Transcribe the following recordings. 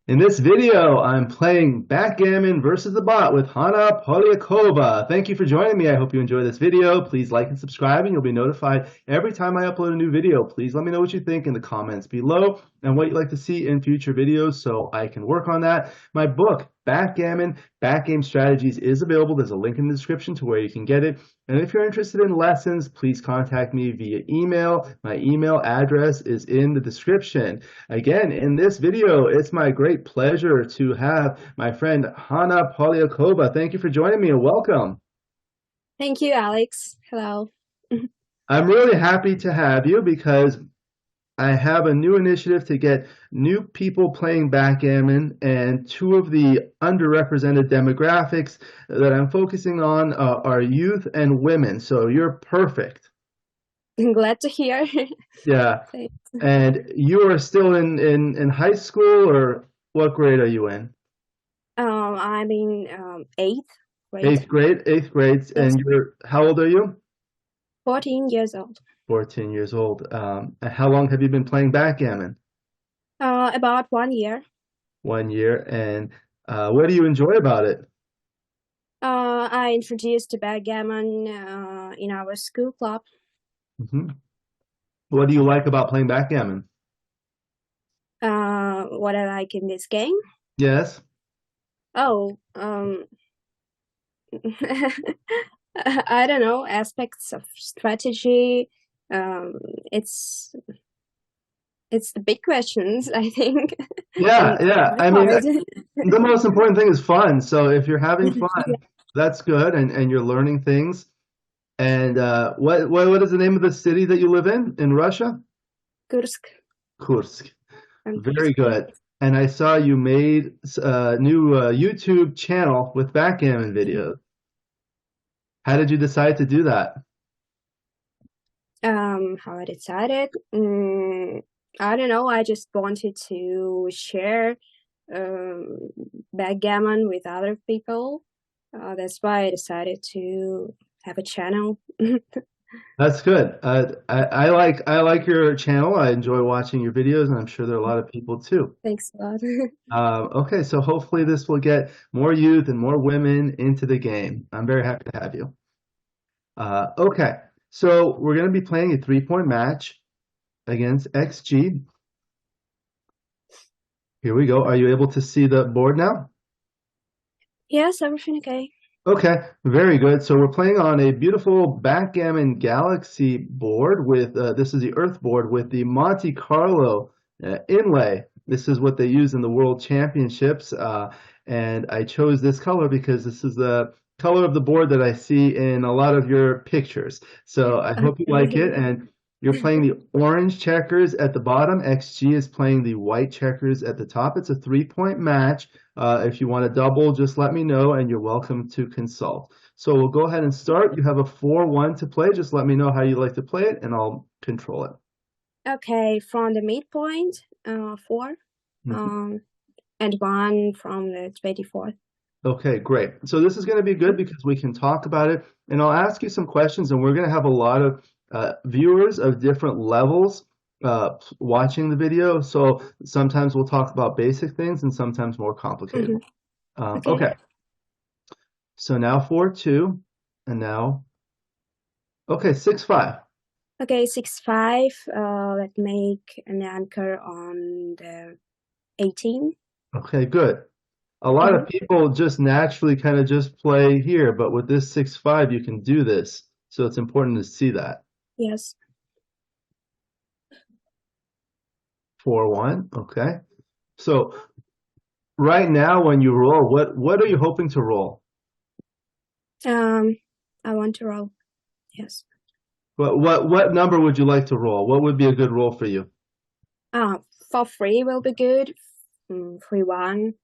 In this video, I'm playing Backgammon versus the Bot with Hanna Polyakova. Thank you for joining me. I hope you enjoy this video. Please like and subscribe, and you'll be notified every time I upload a new video. Please let me know what you think in the comments below and what you'd like to see in future videos so I can work on that. My book, Backgammon, Backgame Strategies, is available. There's a link in the description to where you can get it. And if you're interested in lessons, please contact me via email. My email address is in the description. Again, in this video, it's my great pleasure to have my friend Hanna Polyakova. Thank you for joining me and welcome. Thank you, Alex. Hello. I'm really happy to have you because I have a new initiative to get new people playing backgammon, and two of the underrepresented demographics that I'm focusing on are youth and women. So you're perfect. I'm glad to hear. Yeah. Thanks. And you are still in high school, or what grade are you in? I'm in eighth grade. Eighth grade, eighth grade. Yes, And you're, how old are you? 14 years old. 14 years old. And how long have you been playing backgammon? About 1 year. 1 year. And what do you enjoy about it? I introduced to backgammon in our school club. Hmm. What do you like about playing backgammon? What I like in this game? Yes. Oh, I don't know, aspects of strategy. Um, it's it's the big questions, I think. Yeah, And yeah. quite I mean, hard. the most important thing is fun. So if you're having fun, Yeah, that's good, and you're learning things. And what is the name of the city that you live in Russia? Kursk. Kursk. And Very Kursk. good. And I saw you made a new YouTube channel with backgammon videos. How did you decide to do that? How I decided? I don't know. I just wanted to share um, backgammon with other people. That's why I decided to have a channel. That's good. I like your channel. I enjoy watching your videos, and I'm sure there are a lot of people too. Thanks a lot. Okay, so hopefully this will get more youth and more women into the game. I'm very happy to have you. Okay, so we're going to be playing a three-point match against XG. Here we go. Are you able to see the board now? Yes, everything okay. Okay, very good. So we're playing on a beautiful Backgammon Galaxy board with, this is the Earth board with the Monte Carlo inlay. This is what they use in the World Championships. And I chose this color because this is the color of the board that I see in a lot of your pictures. So I hope you like it. And you're playing the orange checkers at the bottom. XG is playing the white checkers at the top. It's a three-point match. If you want to double, just let me know, and you're welcome to consult. So we'll go ahead and start. You have a 4-1 to play. Just let me know how you like to play it, and I'll control it. Okay, from the midpoint, 4, Mhm. and 1 from the 24th. Okay, great. So this is going to be good because we can talk about it, and I'll ask you some questions, and we're going to have a lot of viewers of different levels watching the video. So sometimes we'll talk about basic things, and sometimes more complicated. Okay. Okay, so now 4-2, and now, okay, 6-5. Okay, 6-5. Let's make an anchor on the 18. Okay, good. A lot of people just naturally kind of just play here, but with this 6-5, you can do this. So it's important to see that. Yes. 4-1, okay. So right now when you roll, what are you hoping to roll? I want to roll. Yes. What number would you like to roll? What would be a good roll for you? For 3 will be good. 3-1.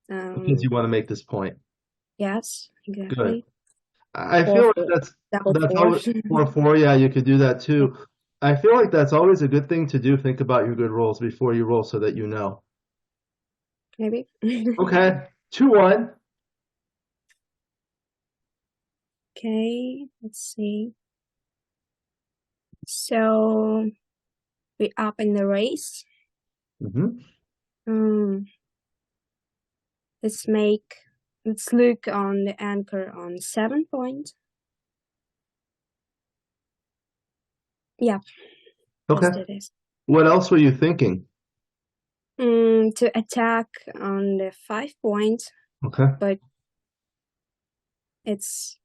Because you want to make this point. Yes, Good. exactly. I Four, feel like four. Double that's 4. always 4-4. Yeah, you could do that too. I feel like that's always a good thing to do. Think about your good rolls before you roll so that you know. Maybe. Okay, 2-1. Okay, let's see. So we up in the race. Mm-hmm. Um, Let's look on the anchor on 7 point. Yeah. Okay. Let's do this. What else were you thinking? To attack on the 5 point. Okay. But it's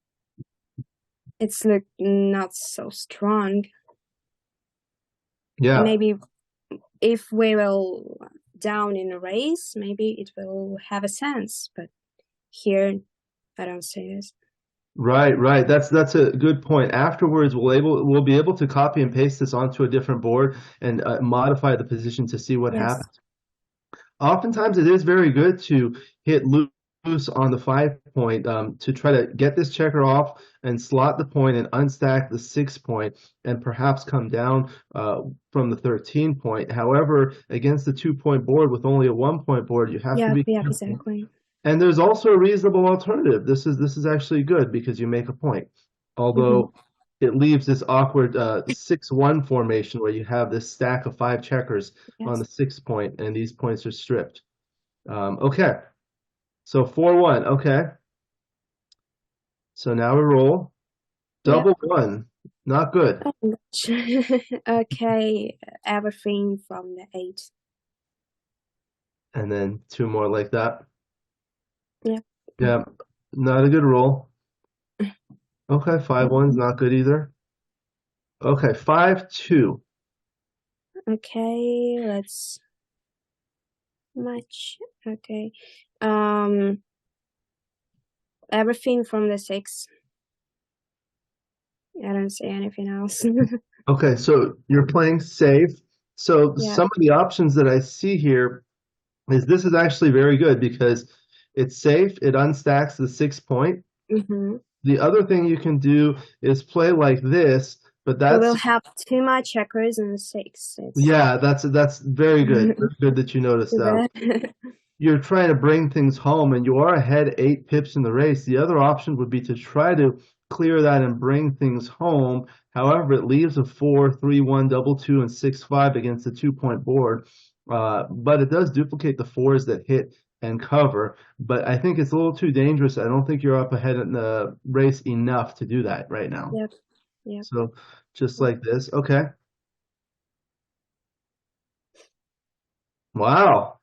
look not so strong. Yeah. And maybe if we will down in a race, maybe it will have a sense. But here, I don't see this. Right, right. That's a good point. Afterwards, we'll be able to copy and paste this onto a different board and modify the position to see what happens. Oftentimes, it is very good to hit loose on the 5 point to try to get this checker off and slot the point and unstack the 6 point and perhaps come down from the 13 point. However, against the 2 point board with only a 1 point board, you have to be careful. Exactly. And there's also a reasonable alternative. This is actually good because you make a point. Although it leaves this awkward 6-1 formation where you have this stack of 5 checkers on the 6 point, and these points are stripped. Okay, so 4-1. Okay, so now we roll. Double 1, not good. Okay, everything from the 8. And then 2 more like that. Yeah. Yeah, not a good roll. Okay, 5-1 is not good either. Okay, 5-2. Okay, let's match. Okay. Everything from the 6. I don't see anything else. Okay, so you're playing safe. So some of the options that I see here is this is actually very good because it's safe. It unstacks the 6 point. The other thing you can do is play like this, but that's we will have 2 more checkers and 6. Yeah, that's very good. Very good that you noticed that. You're trying to bring things home, and you are ahead 8 pips in the race. The other option would be to try to clear that and bring things home. However, it leaves a 4, 3, 1, double 2, and 6, 5 against the 2 point board. But it does duplicate the 4s that hit and cover. But I think it's a little too dangerous. I don't think you're up ahead in the race enough to do that right now. Yep. So just like this. Okay. Wow.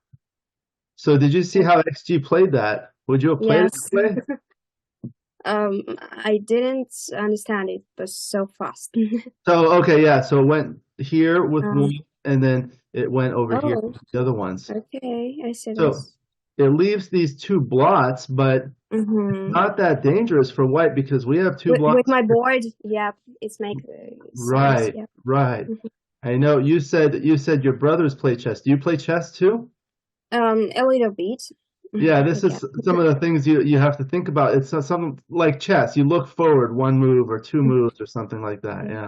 So did you see how XG played that? Would you have played it this way? I didn't understand it, but so fast. So okay, yeah. So it went here with one, and then it went over here with the other ones. Okay, I see so this. It leaves these 2 blots, but it's not that dangerous for white because we have 2 blots. With my board, it's make right, sense, right. I know you said your brothers play chess. Do you play chess too? A little bit. Yeah, this is some of the things you have to think about. It's something like chess. You look forward 1 move or 2 moves or something like that. Yeah.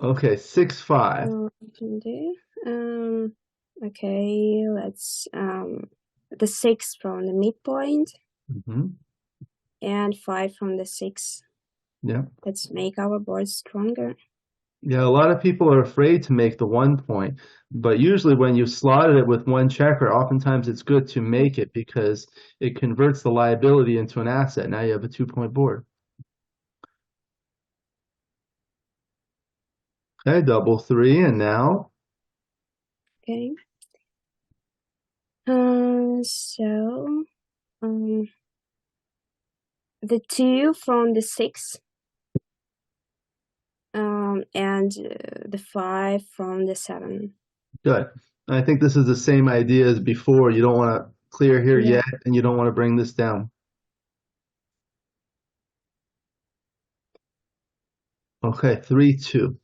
Okay, 6-5. Okay, let's the 6 from the midpoint and 5 from the 6. Yeah. Let's make our board stronger. Yeah, a lot of people are afraid to make the 1 point, but usually when you slotted it with 1 checker, oftentimes it's good to make it because it converts the liability into an asset. Now you have a 2 point board. Okay, double 3, and now? Okay. So the 2 from the 6 and the 5 from the 7. Good. I think this is the same idea as before. You don't want to clear here yet, and you don't want to bring this down. Okay, 3-2.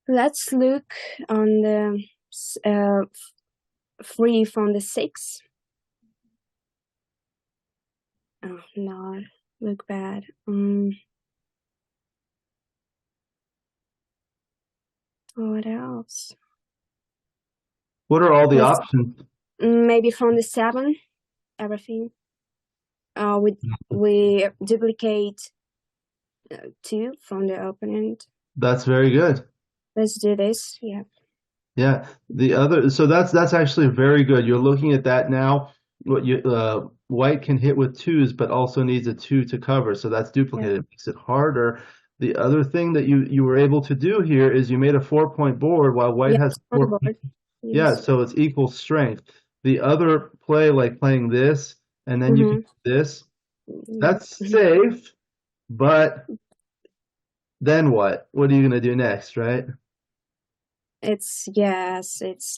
Let's look on the 3 from the 6. Oh no, look bad. What else? What are all the options? Maybe from the 7, everything. We duplicate 2 from the opponent. That's very good. Let's do this. Yeah. Yeah, the other, so that's actually very good. You're looking at that now. What you white can hit with twos, but also needs a two to cover. So that's duplicated. It makes it harder. The other thing that you were able to do here is you made a 4-point board while white Yeah, has on the 4. board. Yeah, Yes. so it's equal strength. The other play, like playing this, and then you can do this, that's safe, but then what? What are you gonna do next, right? It's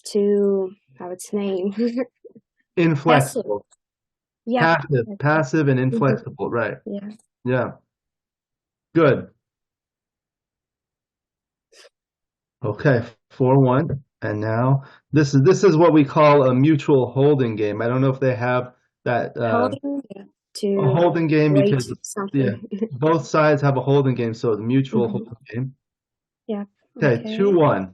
too, how it's named? Passive. Inflexible. Yep. Passive and inflexible, right. Yeah. Yeah. Good. Okay, 4-1. And now this is what we call a mutual holding game. I don't know if they have that Holding, yeah, a to holding game wait because yeah, something. both sides have a holding game, so it's a mutual holding game. Yeah. Okay, Okay. 2-1.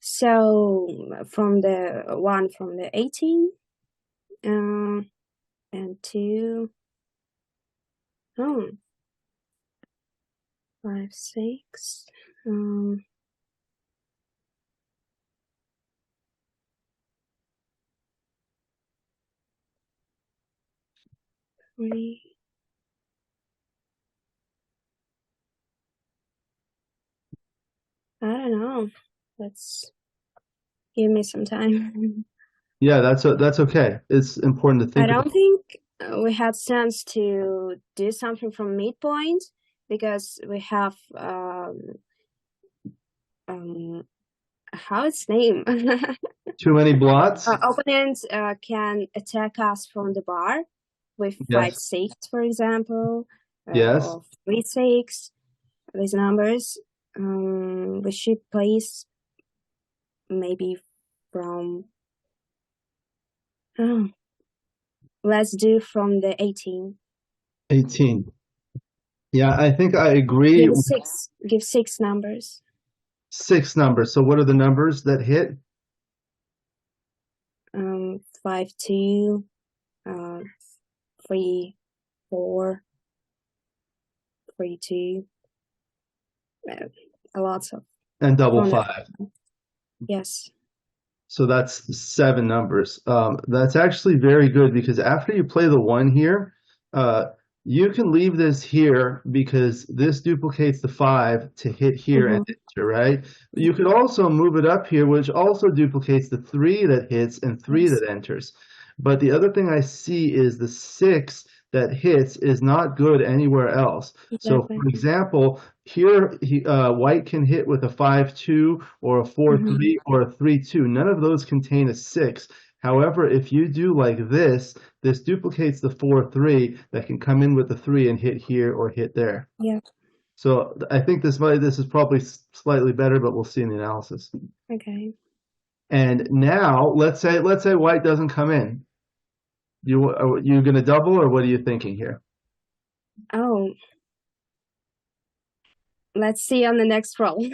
So from the 18, and 2, 5, 6, 3. I don't know. Let's give me some time. Yeah, that's okay. It's important to I think about. don't think we had sense to do something from midpoint because we have how it's named. Too many blots? Opponents can attack us from the bar with Yes. 5-6, for example, Yes. or 3-6. These numbers. We should place maybe from. Let's do from the 18. 18. Yeah, I think I agree. Give 6 numbers. 6 numbers. So what are the numbers that hit? 5, 2, 3, 4, 3, 2. A lot of. And double 5. Yes. So that's 7 numbers. That's actually very good because after you play the 1 here, you can leave this here because this duplicates the 5 to hit here and enter, right? You could also move it up here, which also duplicates the 3 that hits and 3 that enters. But the other thing I see is the 6 that hits is not good anywhere else. So, for example, here white can hit with a 5-2 or a 4-3 or a 3-2. None of those contain a 6. However, if you do like this duplicates the 4-3 that can come in with the 3 and hit here or hit there. Yeah. So I think this is probably slightly better, but we'll see in the analysis. Okay. And now let's say white doesn't come in. Are you going to double, or what are you thinking here? Oh, let's see on the next roll.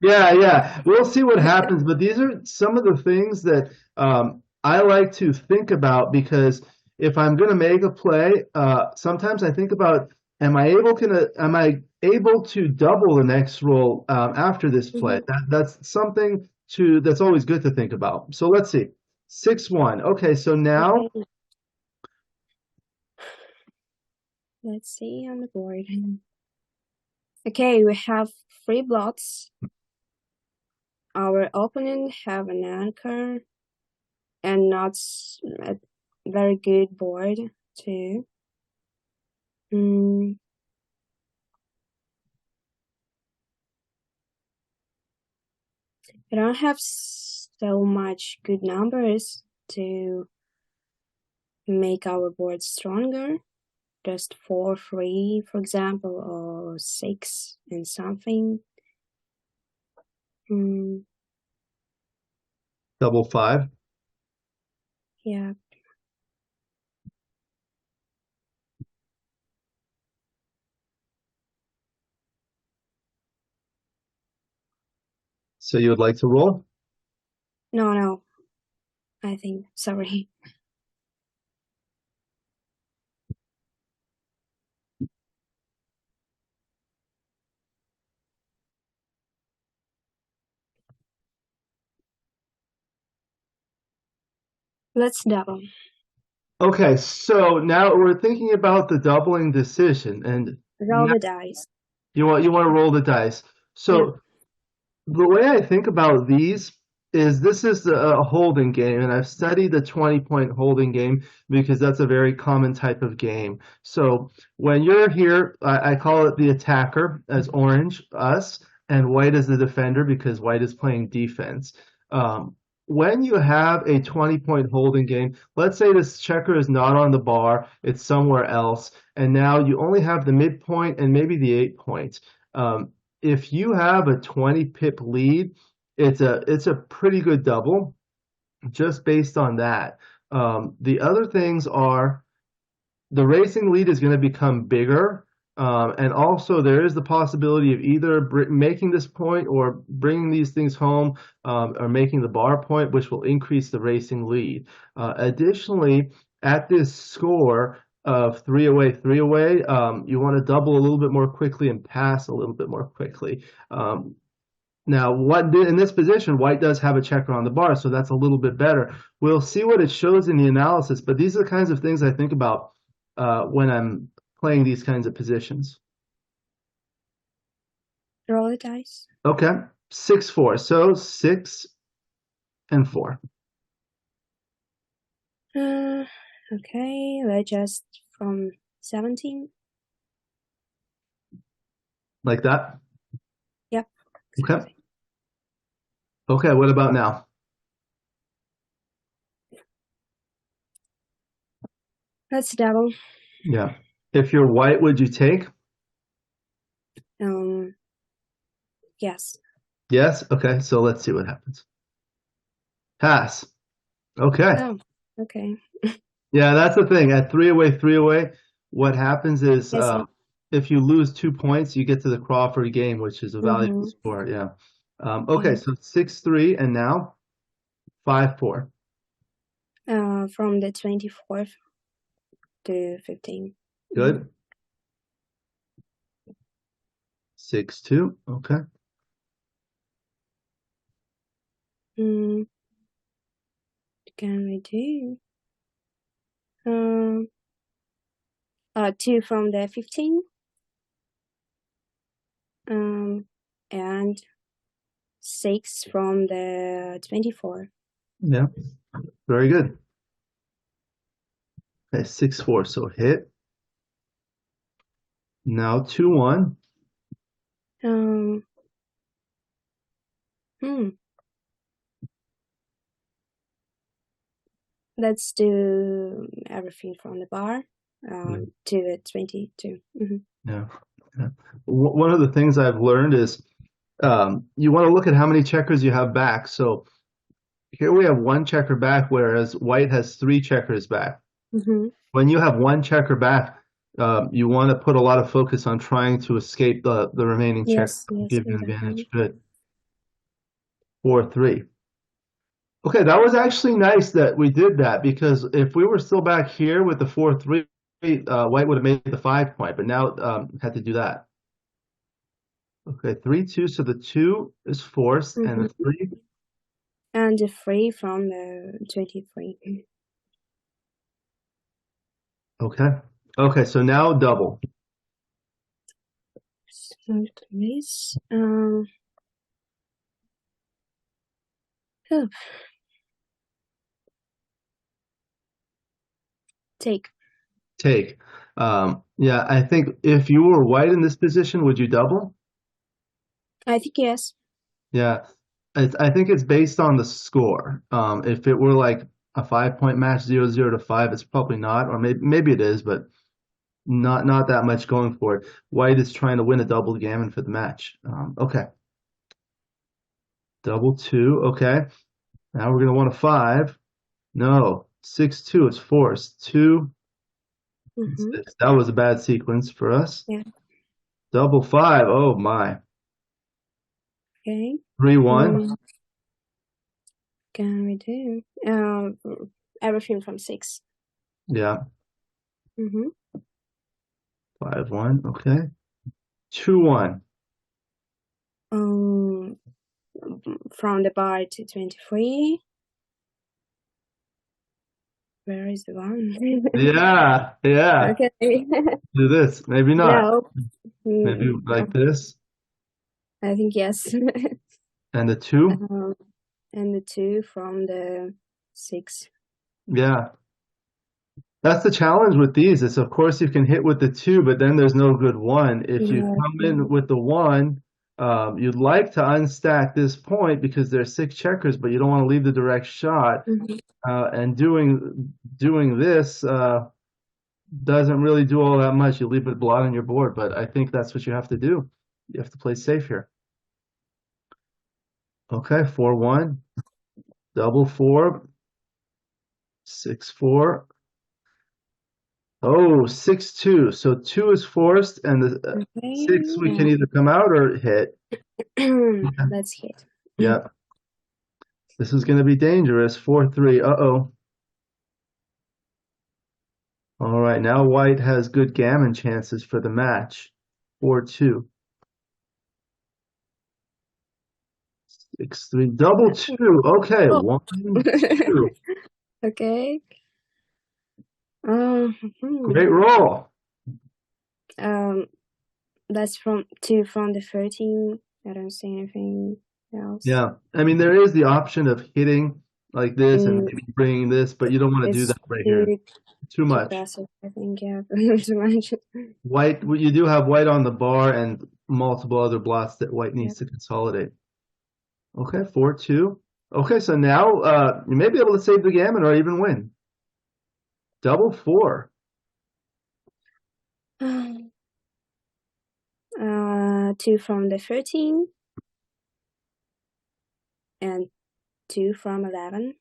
Yeah, we'll see what happens. But these are some of the things that I like to think about because if I'm going to make a play, sometimes I think about am I able to double the next roll after this play? That's something that's always good to think about. So let's see, 6-1. Okay, so now. Okay. Let's see on the board. Okay, we have 3 blots. Our opponent have an anchor and not a very good board too. I don't have so much good numbers to make our board stronger. Just 4-3, for example, or 6 and something. Double 5. Yeah. So you would like to roll? No. I think, sorry. Let's double. Okay, so now we're thinking about the doubling decision, and Roll the dice. you want to roll the dice. Yeah. So the way I think about these is this is a holding game, and I've studied the 20-point holding game because that's a very common type of game. So when you're here, I call it the attacker as orange, us, and white as the defender because white is playing defense. Um, when you have a 20-point holding game, let's say this checker is not on the bar, it's somewhere else, and now you only have the midpoint and maybe the 8 points. If you have a 20 pip lead, it's a pretty good double just based on that. The other things are the racing lead is going to become bigger. And also, there is the possibility of either making this point or bringing these things home or making the bar point, which will increase the racing lead. Additionally, at this score of 3 away, you want to double a little bit more quickly and pass a little bit more quickly. Um, Now, in this position, white does have a checker on the bar, so that's a little bit better. We'll see what it shows in the analysis, but these are the kinds of things I think about when I'm playing these kinds of positions. Roll the dice. Okay, 6-4, so 6 and 4, Okay, let's just from 17. like that. Yep. Okay. Exactly. Okay, what about now? Let's double. Yeah. If you're white, would you take? Yes. Yes. Okay, so let's see what happens. Pass. Okay. Oh, okay. Yeah, that's the thing. At 3 away, what happens is Yes. if you lose 2 points, you get to the Crawford game, which is a valuable score. Yeah. Okay, so 6-3, and now 5-4. From the 24th to 15. Good. 6-2. Okay. What can we do? 2 from the 15. And 6 from the 24. Yeah. Very good. Okay, 6-4. So hit. Now 2-1. Let's do everything from the bar to the 22. Yeah. Yeah. One of the things I've learned is you want to look at how many checkers you have back. So here we have one checker back, whereas white has 3 checkers back. When you have one checker back, you want to put a lot of focus on trying to escape the remaining checkers. Yes, Give you an exactly. advantage. Good. 4-3. Okay, that was actually nice that we did that because if we were still back here with the 4-3, white would have made the 5 point, but now had to do that. Okay, 3-2. So the 2 is forced, and the 3. And the 3 from the 23. Okay. Okay, so now double. So this. Take. Take. Yeah, I think if you were white in this position, would you double? I think yes. Yeah, I think it's based on the score. If it were like a 5 point match, 0-0 to 5, it's probably not, or maybe it is, but not that much going for it. White is trying to win a double gammon for the match. Okay, double 2. Okay, now we're gonna want a 5. No, 6-2. It's forced. 2. That was a bad sequence for us. Yeah. Double 5. Oh my. Okay. 3-1. Can we do everything from 6? Yeah. 5-1. Okay. 2-1. From the bar to 23. Where is the one? Yeah, yeah. Okay. Do this. Maybe not. No. Maybe like this. I think yes. And the 2. And the 2 from the 6. Yeah. That's the challenge with these. Is of course you can hit with the 2, but then there's no good 1. If you Yeah. come in with the 1, you'd like to unstack this point because there's 6 checkers, but you don't want to leave the direct shot. Mhm. And doing this doesn't really do all that much. You leave it blot on your board, but I think that's what you have to do. You have to play safe here. Okay, 4-1, double 4, 6-4. Oh, 6-2. So 2 is forced, and the 6 we can Okay. either come out or hit. Let's hit. Yeah. This is going to be dangerous. 4-3. Uh-oh. All right, now white has good gammon chances for the match. 4-2. 6-3. Double 2. Okay, Oh. 1, 2. Okay. Great roll. That's from 2 from the 13. I don't see anything else. Yeah, I mean, there is the option of hitting like this and maybe bringing this, but you don't want to do It's that right here. Too too much. passive, I think, yeah, too much. White, you do have white on the bar and multiple other blots that white needs to consolidate. Okay, 4-2. Okay, so now you may be able to save the gammon or even win. Double 4. 2 from the 13 and 2 from 11.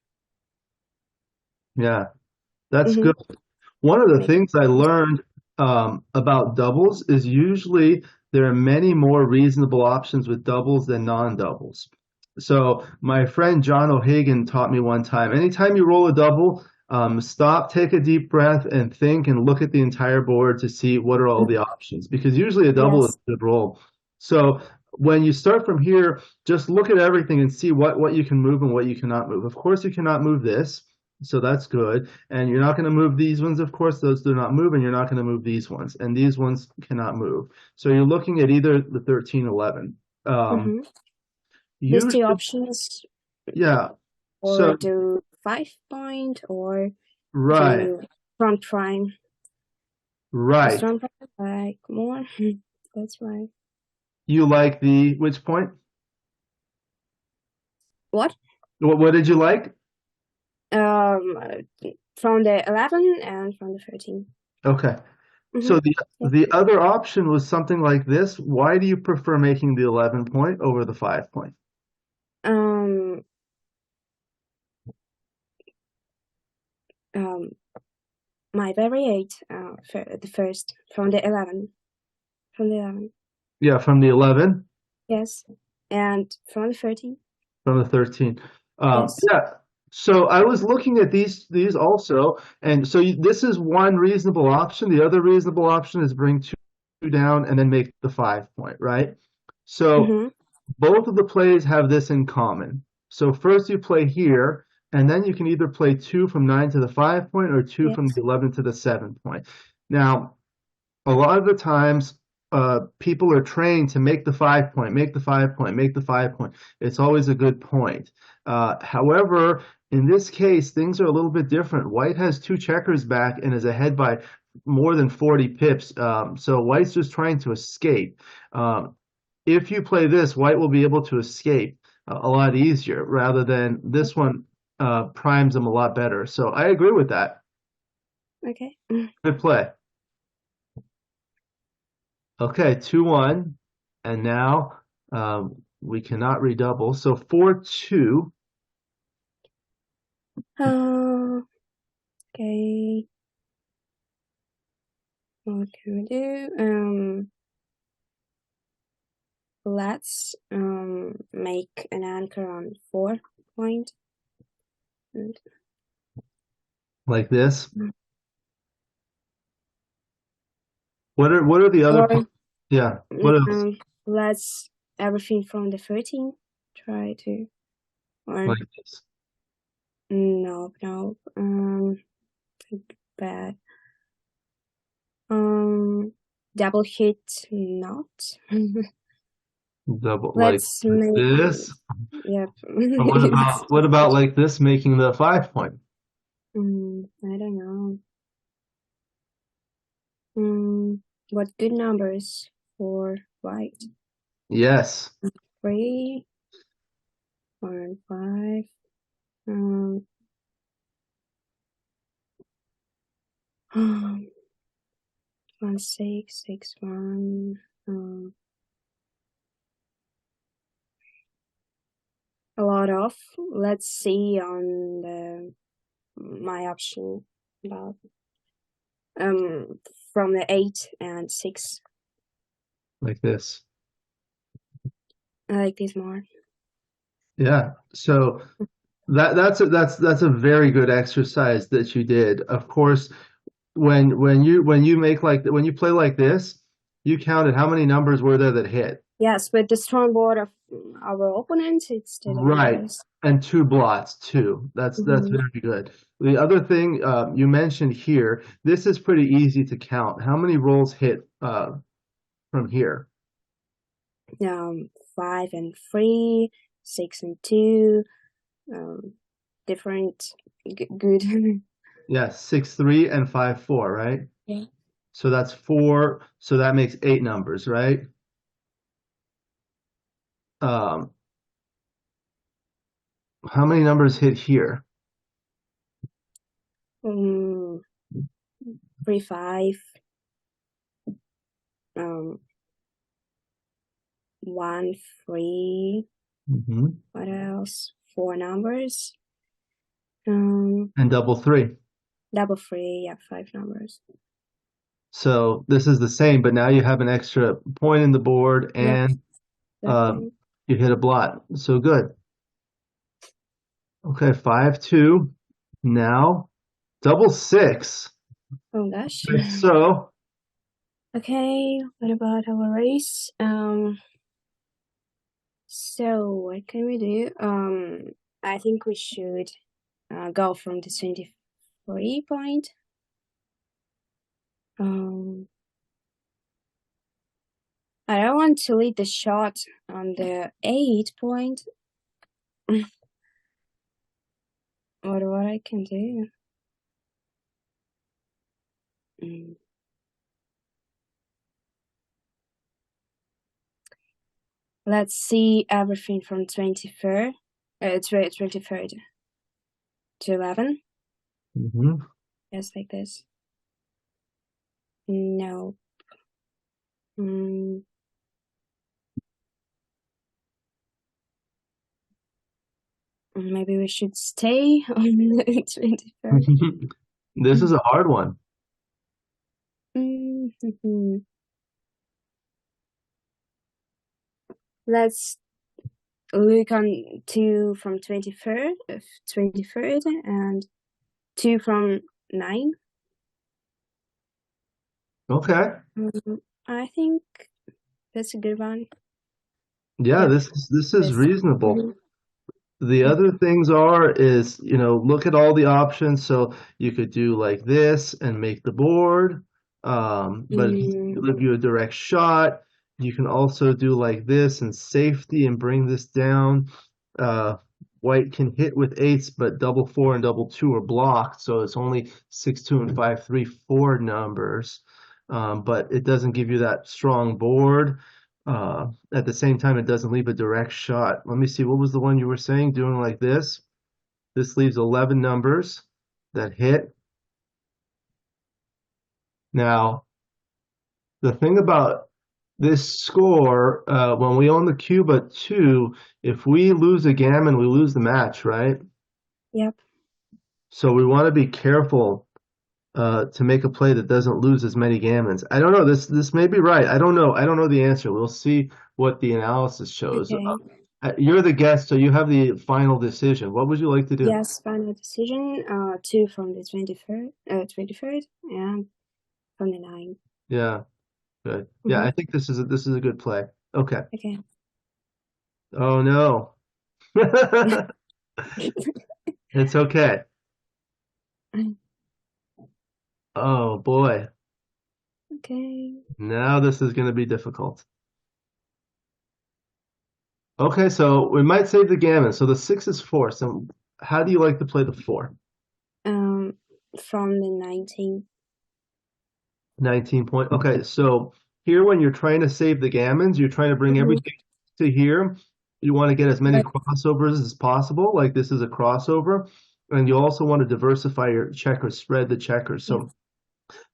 Yeah, that's good. One of the things I learned about doubles is usually there are many more reasonable options with doubles than non-doubles. So my friend John O'Hagan taught me one time, anytime you roll a double, stop, take a deep breath, and think and look at the entire board to see what are all the options. Because usually a double is a good roll. So when you start from here, just look at everything and see what you can move and what you cannot move. Of course, you cannot move this. So that's good. And you're not going to move these ones, of course, those do not move, and you're not going to move these ones. And these ones cannot move. So you're looking at either the 13, 11. These 2 Usually, options. yeah. Or So do 5 point or right, do front prime. right. Front prime like more. That's right. You like the which point? What? What did you like? From the 11 and from the 13. Okay. So the other option was something like this. Why do you prefer making the 11 point over the 5 point? My variate the first from the 11. From the 11. Yeah, from the 11. Yes, and from the 13. From the 13. Yes. Yeah. So I was looking at these also, and so this is one reasonable option. The other reasonable option is bring 2 down and then make the 5 point, right? So both of the plays have this in common. So first you play here, and then you can either play 2 from 9 to the 5 point or 2 from the 11 to the 7 point. Now, a lot of the times people are trained to make the 5 point, make the 5 point, make the 5 point. It's always a good point. However, in this case, things are a little bit different. White has 2 checkers back and is ahead by more than 40 pips. So white's just trying to escape. If you play this, white will be able to escape a lot easier rather than this one primes them a lot better. So I agree with that. Okay. Good play. Okay, 2-1, and now we cannot redouble. So 4-2. Okay. What can we do? Let's make an anchor on 4 point. Like this. What are the other? Yeah. What else? Let's everything from the 13. Try to. Or Like this. no. bad. Double hit, not. Double Let's like make this. Yep. Or what about like this, making the 5 point? I don't know. What good numbers for white? Yes. 3, 4, and 5. 1, 6, 6, 1. A lot of. Let's see on my option about from the 8 and 6. Like this. I like this more. Yeah. So that's a very good exercise that you did. Of course, when you make like when you play like this, you counted how many numbers were there that hit. Yes, with the strong board of our opponent, it's the Right. numbers. And 2 blots too. That's very good. The other thing you mentioned here, this is pretty easy to count. How many rolls hit from here? 5 and 3, 6 and 2. Different good. Yeah, 6, 3, and 5, 4, right? Yeah. So that's 4. So that makes 8 numbers, right? Um, how many numbers hit here? 3, 5. 1, 3. What else? 4 numbers. And double 3. Double 3. Yeah, 5 numbers. So this is the same, but now you have an extra point in the board and you hit a blot. So good. Okay, 5, 2. Now double 6. Oh gosh. Okay, so Okay, what about our race? So what can we do? I think we should go from the 23 point. I don't want to lead the shot on the 8 point. What I can do? Let's see everything from 23rd to 11. Just like this. No. Maybe we should stay on the 23rd. This is a hard one. Let's look on 2 from 23rd and 2 from 9. Okay. I think that's a good one. Yeah, this is reasonable. The other things is, look at all the options. So you could do like this and make the board, but it'll give you a direct shot. You can also do like this and safety and bring this down. White can hit with 8s, but double 4 and double 2 are blocked. So it's only 6, 2, and 5, 3, 4 numbers. But it doesn't give you that strong board. At the same time, it doesn't leave a direct shot. Let me see, what was the one you were saying, doing like this? This leaves 11 numbers that hit. Now, the thing about this score, when we own the cube at 2, if we lose a gammon, we lose the match, right? Yep. So we want to be careful to make a play that doesn't lose as many gammons. I don't know. This may be right. I don't know. I don't know the answer. We'll see what the analysis shows. Okay. You're the guest, so you have the final decision. What would you like to do? Yes, final decision. 2 from the 23rd, and from the 9. Yeah, good. Yeah, I think this is a good play. Okay. Okay. Oh no. It's okay. Oh boy. Okay. Now this is going to be difficult. Okay, so we might save the gammon. So the six is four. So how do you like to play the four? Um, from the 19. 19 point. Okay, so here when you're trying to save the gammons, you're trying to bring Mm-hmm. everything to here. You want to get as many But crossovers as possible, like this is a crossover. And you also want to diversify your checkers, spread the checkers. yeah. So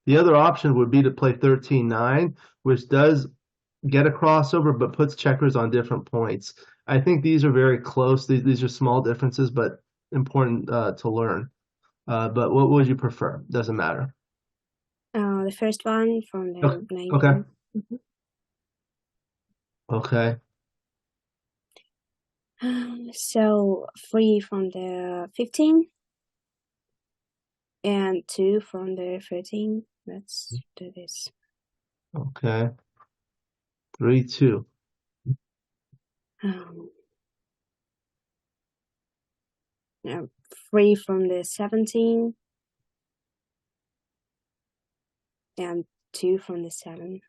the other option would be to play 13-9, which does get a crossover but puts checkers on different points. I think these are very close. These are small differences, but important to learn. But what would you prefer? Doesn't matter. The first one from Okay. the Okay. 19. Okay. So 3 from the 15 and 2 from the 13. Let's do this. Okay. 3-2. Um, yeah, 3 from the 17 and 2 from the 7.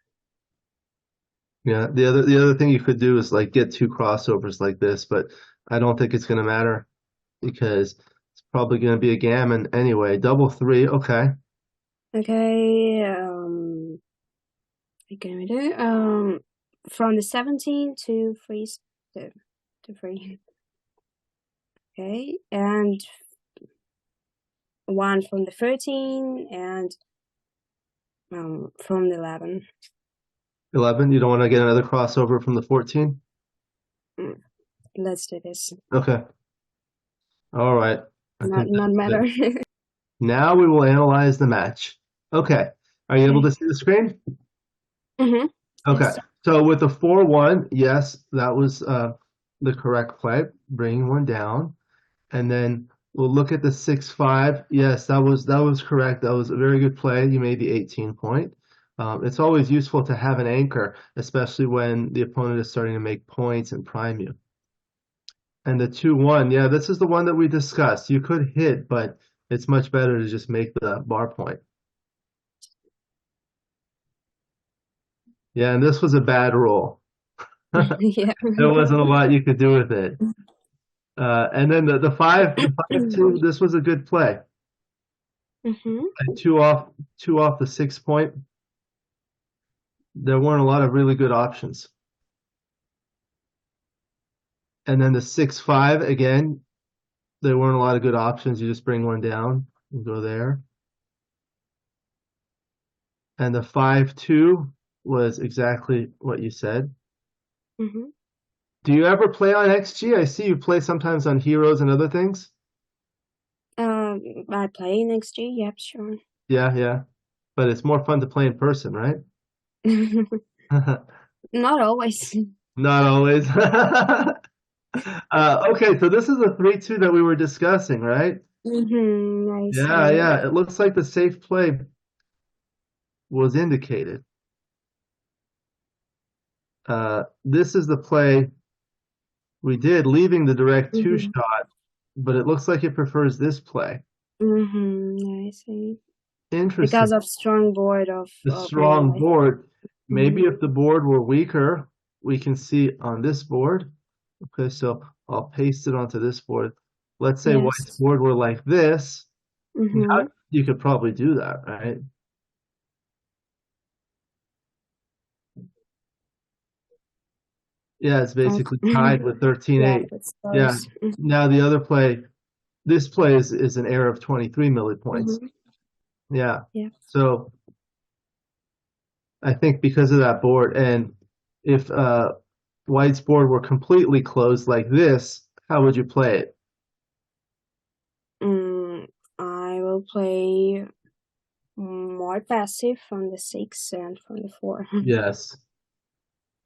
Yeah. The other thing you could do is like get two crossovers like this, but I don't think it's gonna matter because it's probably gonna be a gammon anyway. Double three. Okay. Okay. What can we do? From the 17 to 3. To 3. Okay, and 1 from the 13 and from the 11. 11. You don't want to get another crossover from the 14? Let's do this. Okay. All right. I think Not that's matter. it. Now we will analyze the match. Okay. Are you able Okay. to see the screen? Mm-hmm. Okay. Yes. So with the 4-1, yes, that was the correct play, bringing one down. And then we'll look at the 6-5. Yes, that was correct. That was a very good play. You made the 18 point. It's always useful to have an anchor, especially when the opponent is starting to make points and prime you. And the 2-1, yeah, this is the one that we discussed. You could hit, but it's much better to just make the bar point. Yeah, and this was a bad roll. Yeah. There wasn't a lot you could do with it. And then the 5-2, this was a good play. Mm-hmm. And two off the 6 point. There weren't a lot of really good options. And then the 6-5, again, there weren't a lot of good options. You just bring one down and go there. And the 5-2 was exactly what you said. Mm-hmm. Do you ever play on XG? I see you play sometimes on Heroes and other things. I play next year. Yep, sure. Yeah, yeah. But it's more fun to play in person, right? Not always. Not always. Okay, so this is the 3-2 that we were discussing, right? Mm-hmm. I Yeah, see. yeah. It looks like the safe play was indicated. This is the play we did, leaving the direct two Mm-hmm. shot, but it looks like it prefers this play. Mm-hmm. I see. Interesting. Because of strong board of The strong anyway. board. Maybe Mm-hmm. if the board were weaker, we can see on this board. Okay, so I'll paste it onto this board. Let's say White's Yes. board were like this. Mm-hmm. You could probably do that, right? Yeah, it's basically tied with Yeah, 13-8. that's Yeah. close. Now the other play, this play is an error of 23 millipoints. Mm-hmm. Yeah. Yeah. So I think because of that board, and if White's board were completely closed like this, how would you play it? I will play more passive from the 6 and from the 4. Yes.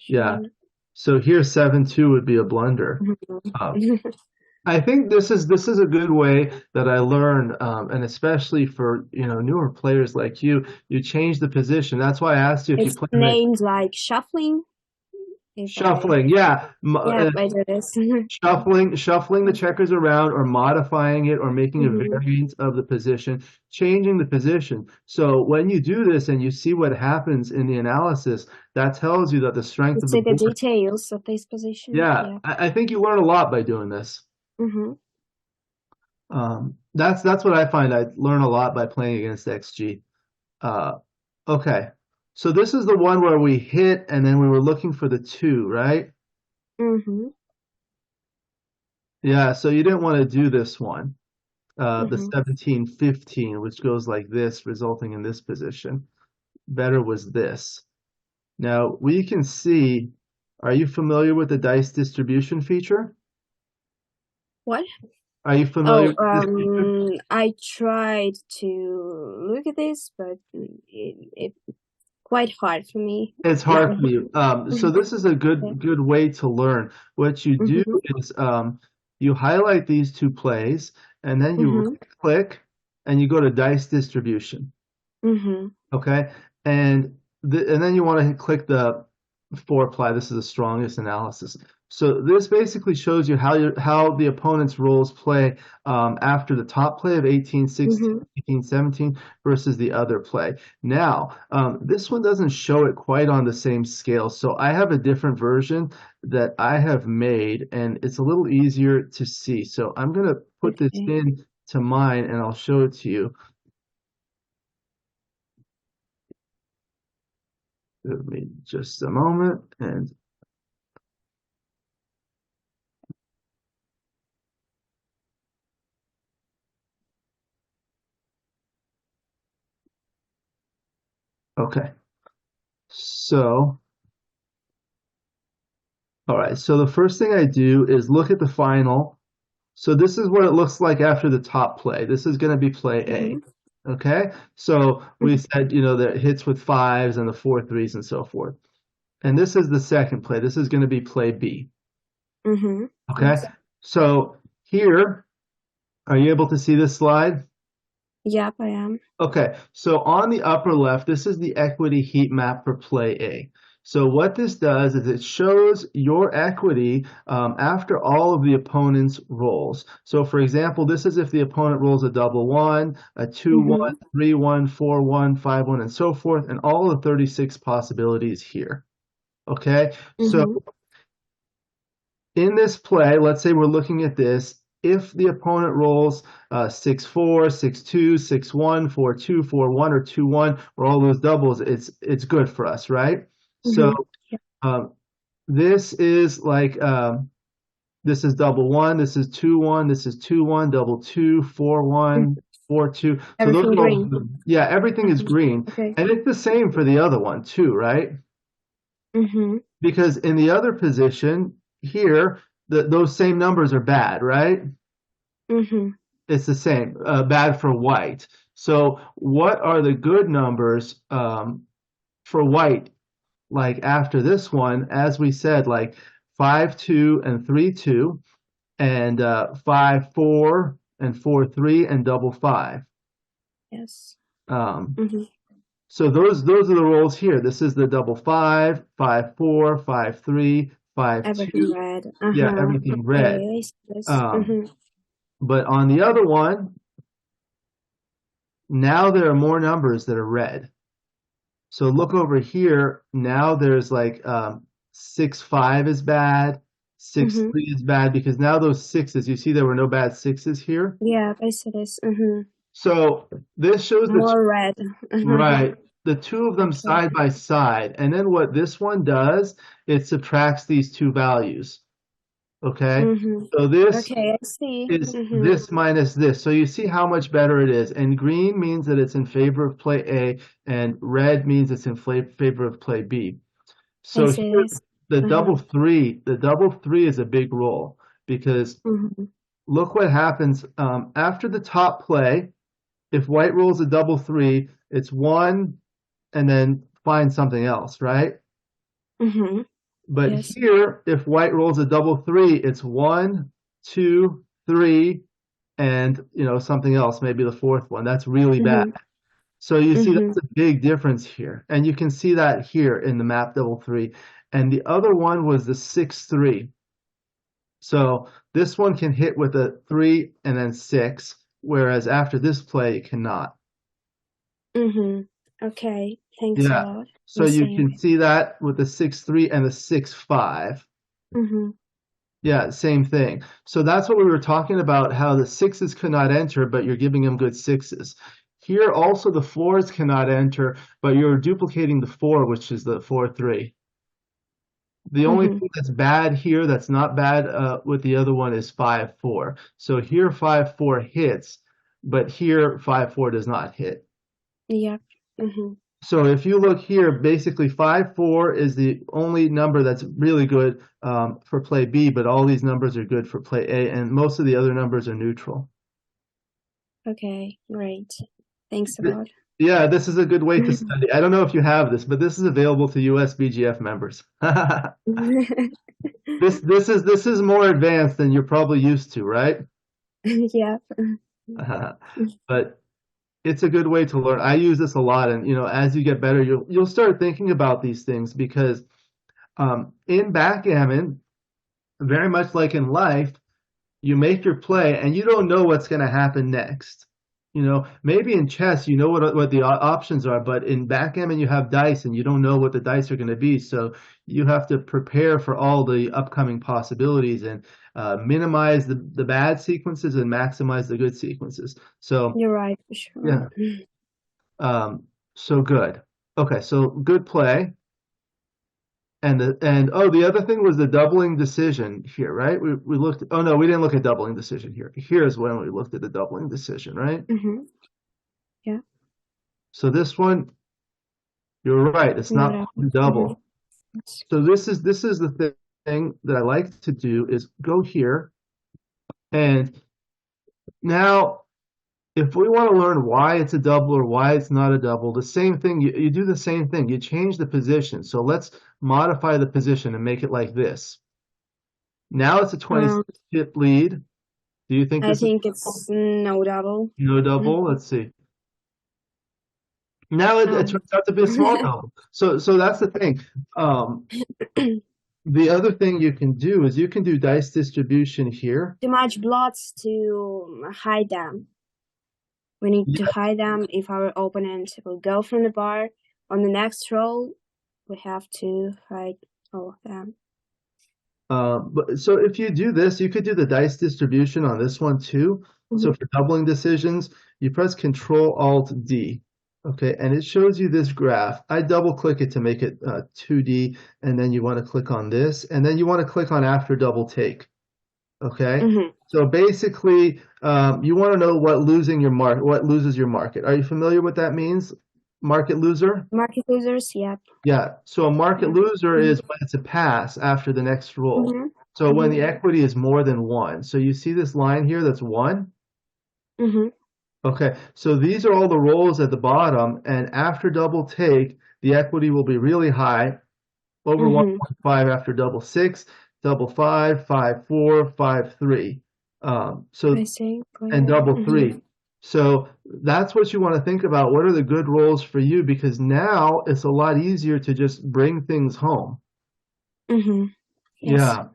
Yeah. Sure. So here 7-2 would be a blunder. I think this is a good way that I learned, and especially for newer players like you change the position. That's why I asked you if you It's play. named like shuffling. Shuffling, yeah. Yeah, I do this. Shuffling the checkers around or modifying it or making a variant of the position, changing the position. So when you do this and you see what happens in the analysis, that tells you that the strength of the See the board. details of this position. Yeah, I think you learn a lot by doing this. That's what I find. I learn a lot by playing against XG. Okay, so this is the one where we hit and then we were looking for the 2, right? Yeah, so you didn't want to do this one, the 17-15, which goes like this, resulting in this position. Better was this. Now, we can see, are you familiar with the dice distribution feature? What? Are you familiar with this feature? I tried to look at this, but it's quite hard for me. It's hard for you. So this is a good way to learn. What you do is you highlight these 2 plays, and then you click, and you go to dice distribution. Okay, and then you want to click the 4 ply. This is the strongest analysis. So this basically shows you how the opponent's rolls play after the top play of 18-16, 18-17 versus the other play. Now, this one doesn't show it quite on the same scale. So I have a different version that I have made, and it's a little easier to see. So I'm going to put this in to mine, and I'll show it to you. Give me just a moment, and okay. So, all right. So the first thing I do is look at the final. So this is what it looks like after the top play. This is going to be play A. Okay. So we said, that it hits with 5s and the 4 3s and so forth. And this is the second play. This is going to be play B. Okay. Yes. So here, are you able to see this slide? Yep, I am. Okay, so on the upper left, this is the equity heat map for play A. So what this does is it shows your equity after all of the opponent's rolls. So for example, this is if the opponent rolls a double 1, a 2-1, 3-1, 4-1, 5-1, and so forth, and all the 36 possibilities here. Okay, so in this play, let's say we're looking at this. If the opponent rolls 6-4, 6-2, 6-1, 4-2, 4-1, or 2-1, or all those doubles, it's good for us, right? So this is like this is double 1, this is 2-1, this is 2-1, double 2, 4-1, 4-2. So those are all, yeah, everything is green, and it's the same for the other one too, right? Because in the other position here, those same numbers are bad, right? It's the same, bad for white. So what are the good numbers for white? Like after this one, as we said, like 5-2 and 3-2, and 5-4 and 4-3 and double 5. Yes. So those are the rolls here. This is the double 5, 5-4, 5-3, 5-2. Everything red. Yeah, everything red. But on the other one, now there are more numbers that are red. So look over here. Now there's like 6-5 is bad, 6-3 is bad, because now those 6s, you see there were no bad 6s here? Yeah, I see this. So this shows more red. Right. The 2 of them side by side. And then what this one does, it subtracts these 2 values. Okay, so this I see. is this minus this. So you see how much better it is. And green means that it's in favor of play A, and red means it's in favor of play B. So here, the double 3, the double 3 is a big roll, because look what happens after the top play. If white rolls a double 3, it's 1 and then find something else, right? But here, if white rolls a double 3, it's 1, 2, 3, and something else, maybe the 4th one. That's really bad. So you see that's a big difference here, and you can see that here in the map double 3. and the other one was the 6-3. So this one can hit with a 3 and then 6, whereas after this play it cannot. Okay, thanks a Yeah. lot. So you can see that with the 6-3 and the 6-5. Yeah, same thing. So that's what we were talking about, how the sixes cannot enter, but you're giving them good sixes. Here also the fours cannot enter, but you're duplicating the 4, which is the 4-3. The only thing that's bad here, that's not bad with the other one, is 5-4. So here 5-4 hits, but here 5-4 does not hit. Yep. So if you look here, basically 5-4 is the only number that's really good for play B, but all these numbers are good for play A, and most of the other numbers are neutral. Okay, great. Thanks a lot. Yeah, this is a good way to study. I don't know if you have this, but this is available to US BGF members. This is more advanced than you're probably used to, right? Yeah. But it's a good way to learn. I use this a lot, and as you get better, you'll start thinking about these things because in backgammon, very much like in life, you make your play and you don't know what's going to happen next. Maybe in chess you know what the options are, but in backgammon you have dice and you don't know what the dice are going to be. So you have to prepare for all the upcoming possibilities and minimize the bad sequences and maximize the good sequences. So you're right, for sure. Yeah. So good. Okay, so good play. And the other thing was the doubling decision here, right? We looked. Oh no, we didn't look at doubling decision here. Here's when we looked at the doubling decision, right? Yeah. So this one, you're right. It's not double. So this is the thing that I like to do is go here, and now if we want to learn why it's a double or why it's not a double, the same thing, you do the same thing. You change the position. So let's modify the position and make it like this. Now it's a 26-chip lead. Do you think I think it's no double. No double? Let's see. Now it turns out to be a small double. So that's the thing. The other thing you can do is you can do dice distribution here. Too much blots to hide them. We need to hide them if our opponent will go from the bar. On the next roll, we have to hide all of them. So if you do this, you could do the dice distribution on this one too. So for doubling decisions, you press Control-Alt-D. Okay, and it shows you this graph. I double click it to make it 2D, and then you want to click on this, and then you want to click on after double take. Okay, so basically, you want to know what loses your market. Are you familiar what that means? Market loser? Market losers, yep. Yeah, so a market loser is when it's a pass after the next roll. So when the equity is more than 1. So you see this line here that's 1? Okay, so these are all the rolls at the bottom, and after double take, the equity will be really high, over 1.5 after double 6, double 5, 5-4, 5-3. And double 3. So that's what you want to think about. What are the good rolls for you? Because now it's a lot easier to just bring things home. Yes. Yeah.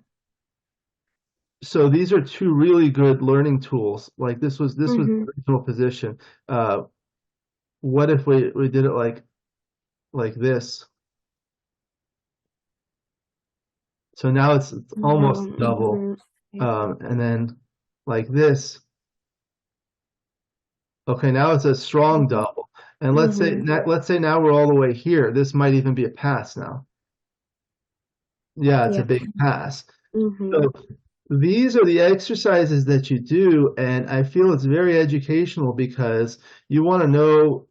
So these are two really good learning tools. Like this was the original position. What if we did it like this? So now it's almost double. And then like this. Okay, now it's a strong double. And let's say now we're all the way here. This might even be a pass now. Yeah, it's a big pass. So these are the exercises that you do, and I feel it's very educational because you want to know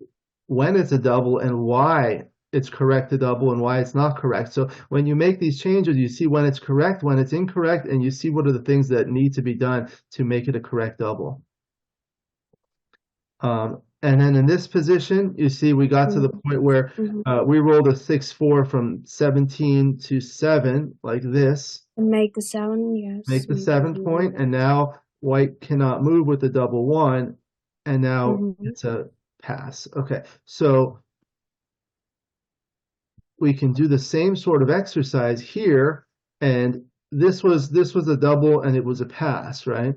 when it's a double and why it's correct to double and why it's not correct. So when you make these changes, you see when it's correct, when it's incorrect, and you see what are the things that need to be done to make it a correct double. And then in this position, you see we got to the point where we rolled a 6-4 from 17 to 7, like this. Make the 7, yes. Make the 7 point, and now white cannot move with the double 1, and now it's a pass. Okay, so we can do the same sort of exercise here, and this was a double and it was a pass, right?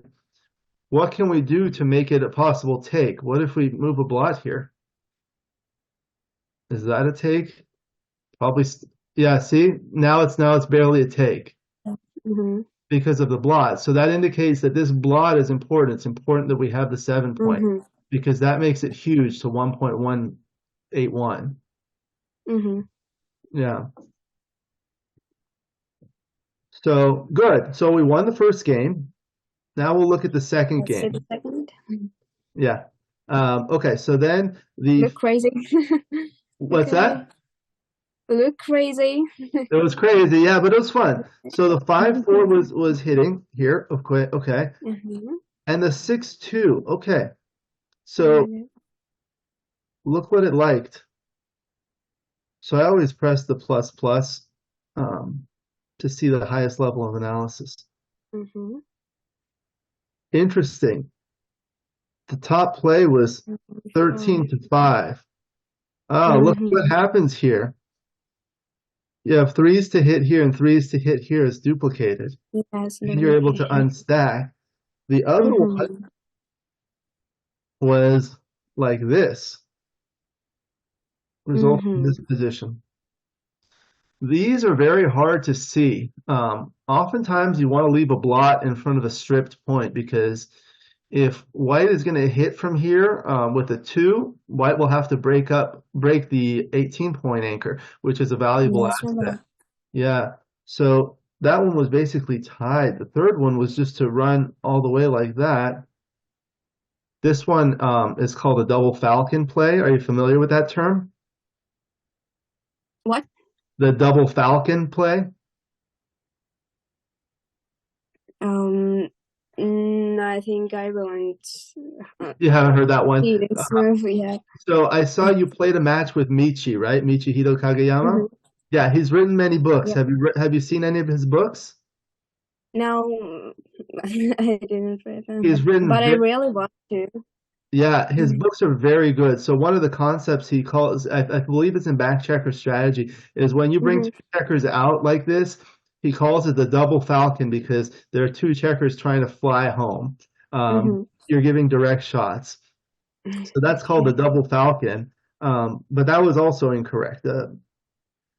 What can we do to make it a possible take? What if we move a blot here? Is that a take? Probably, yeah, see? Now it's barely a take Mm-hmm. because of the blot. So that indicates that this blot is important. It's important that we have the 7 point Mm-hmm. because that makes it huge to 1.181. Mm-hmm. Yeah. So good. So we won the first game. Now we'll look at the second Let's see game. the second. Yeah. Okay, so then the Look crazy. what's Okay. that? Look crazy. It was crazy, yeah, but it was fun. So the 5-4 was hitting here, okay, Mm-hmm. and the 6-2, okay. So look what it liked. So I always press the plus plus to see the highest level of analysis. Mm-hmm. Interesting. The top play was 13-5. Oh, look Mm-hmm. what happens here. You have threes to hit here and threes to hit here is duplicated. Yes, And you're able to unstack. The other one mm-hmm. was like this, result in Mm-hmm. this position. These are very hard to see. Oftentimes you want to leave a blot in front of a stripped point because if white is going to hit from here with a 2, white will have to break the 18-point anchor, which is a valuable Yes, asset. Yeah. So that one was basically tied. The third one was just to run all the way like that. This one is called a double falcon play. Are you familiar with that term? What? The double falcon play? I think I won't You haven't heard that one. see this move yet. So I saw you played a match with Michi, right? Michihito Kageyama? Mm-hmm. Yeah, he's written many books. Yeah. Have you seen any of his books? No, I didn't read He's them, written but I really want to. Yeah, his Mm-hmm. books are very good. So one of the concepts he calls, I believe it's in back checker strategy, is when you bring Mm-hmm. two checkers out like this, he calls it the double falcon because there are two checkers trying to fly home. Mm-hmm. You're giving direct shots. So that's called the Yeah. double falcon. But that was also incorrect.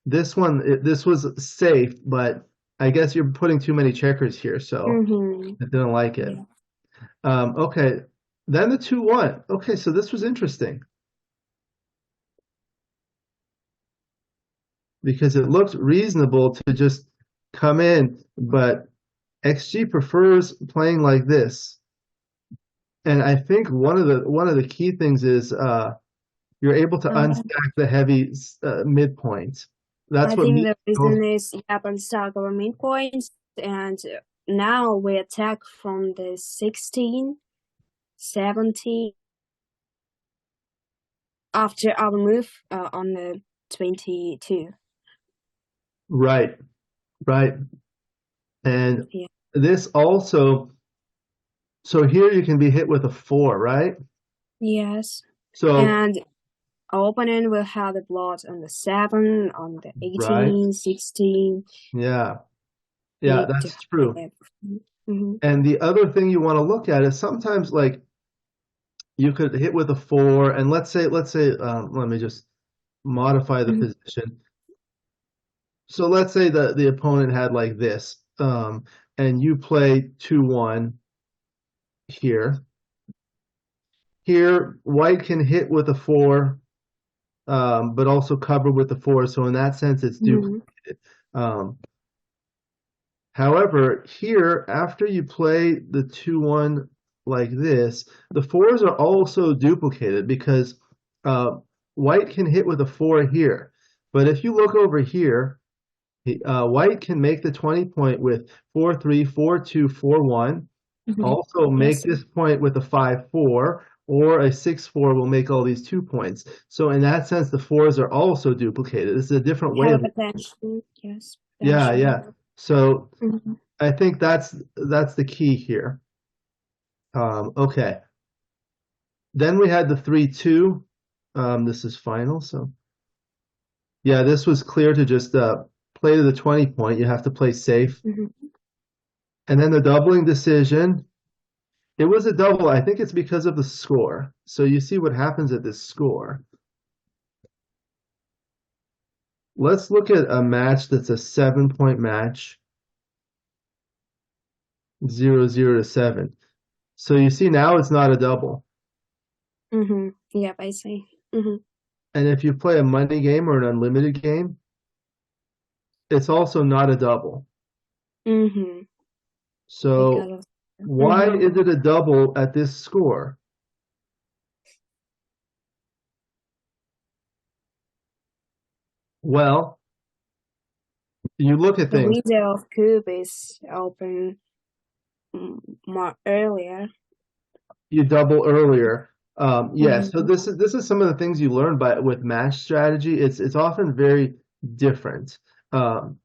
This was safe, but I guess you're putting too many checkers here, so Mm-hmm. I didn't like it. Yeah. Okay, then the 2-1. Okay, so this was interesting because it looked reasonable to just come in, but XG prefers playing like this. And I think one of the key things is you're able to unstack the heavy midpoint. That's I what think me the reason is you have unstuck our midpoints, and now we attack from the 16, 17 after our move on the 22. Right, right. And Yeah. this also, so here you can be hit with a 4, right? Yes. So And our opponent will have the blot on the 7, on the 18, right, 16. yeah, We that's true. Mm-hmm. And the other thing you want to look at is sometimes like you could hit with a 4, and let's say let me just modify the Mm-hmm. position. So let's say the opponent had like this, and you play 2-1 here. Here, white can hit with a 4, but also cover with the 4. So in that sense, it's duplicated. However, here, after you play the 2-1 like this, the 4s are also duplicated because white can hit with a 4 here. But if you look over here, white can make the 20 point with 4-3, 4-2, 4-1. Mm-hmm. Also make Yes. this point with a 5-4, or a 6-4 will make all these 2 points. So in that sense, the 4s are also duplicated. This is a different way of potential. Yes. yeah, yeah. So Mm-hmm. I think that's the key here. Okay. Then we had the 3-2. This is final, so Yeah, this was clear to just play to the 20 point. You have to play safe. Mm-hmm. And then the doubling decision, it was a double. I think it's because of the score. So you see what happens at this score. Let's look at a match that's a 7 point match, 0-0 to 7. So you see now it's not a double. Mm-hmm. Yep, I see. Mm-hmm. And if you play a money game or an unlimited game, it's also not a double. Mm-hmm. So Because of why mm-hmm. is it a double at this score? Well, you look at The things. window of cube is open more earlier. You double earlier. Yes, so Mm-hmm. this is some of the things you learn by with match strategy. It's often very different. Um,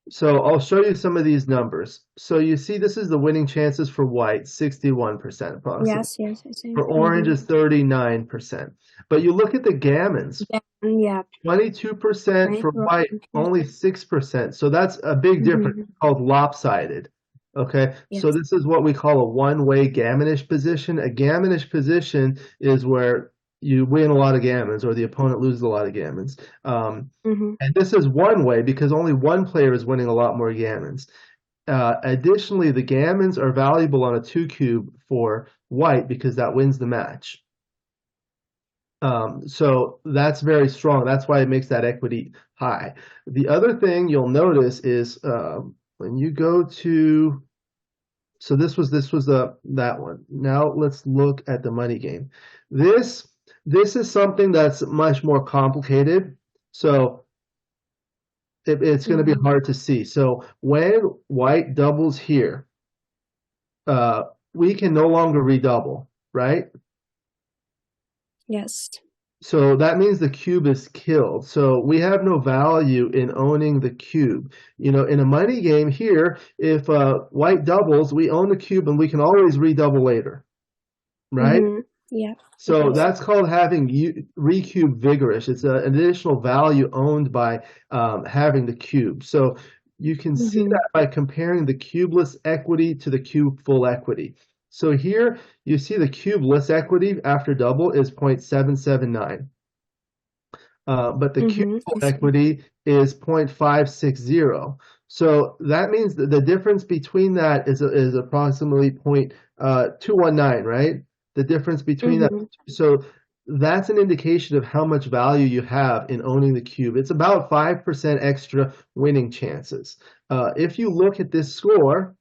so I'll show you some of these numbers. So you see this is the winning chances for white, 61% approximately. Yes, yes, I see. For orange Mm-hmm. is 39%. But you look at the gammons, Yeah, yeah. 22% Right. for white, only 6%. So that's a big difference. Mm-hmm. It's called lopsided. Okay, so Yes. this is what we call a one-way gammonish position. A gammonish position is where you win a lot of gammons or the opponent loses a lot of gammons. Mm-hmm. And this is one way because only one player is winning a lot more gammons. Additionally, the gammons are valuable on a 2 cube for white because that wins the match. So that's very strong. That's why it makes that equity high. The other thing you'll notice is when you go to, so this was that one. Now let's look at the money game. This this is something that's much more complicated. So it's going to be Mm-hmm. hard to see. So when white doubles here, uh, we can no longer redouble, right? Yes. So that means the cube is killed. So we have no value in owning the cube. You know, in a money game here, if white doubles, we own the cube and we can always redouble later, right? Mm-hmm. Yeah. So Yes. that's called having recube vigorous. It's an additional value owned by having the cube. So you can see Mm-hmm. that by comparing the cubeless equity to the cube full equity. So here you see the cubeless equity after double is 0.779. But the cube Mm-hmm. full I see. equity is 0.560. So that means that the difference between that is approximately 0.219, right? The difference between that. Mm-hmm. So that's an indication of how much value you have in owning the cube. It's about 5% extra winning chances. If you look at this score,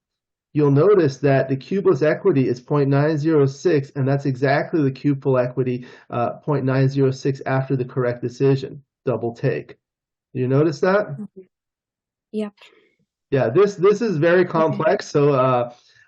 you'll notice that the cubeless equity is 0.906, and that's exactly the cube full equity, 0.906 after the correct decision, double take. You notice that? Yep. Yeah, this is very Okay. complex, so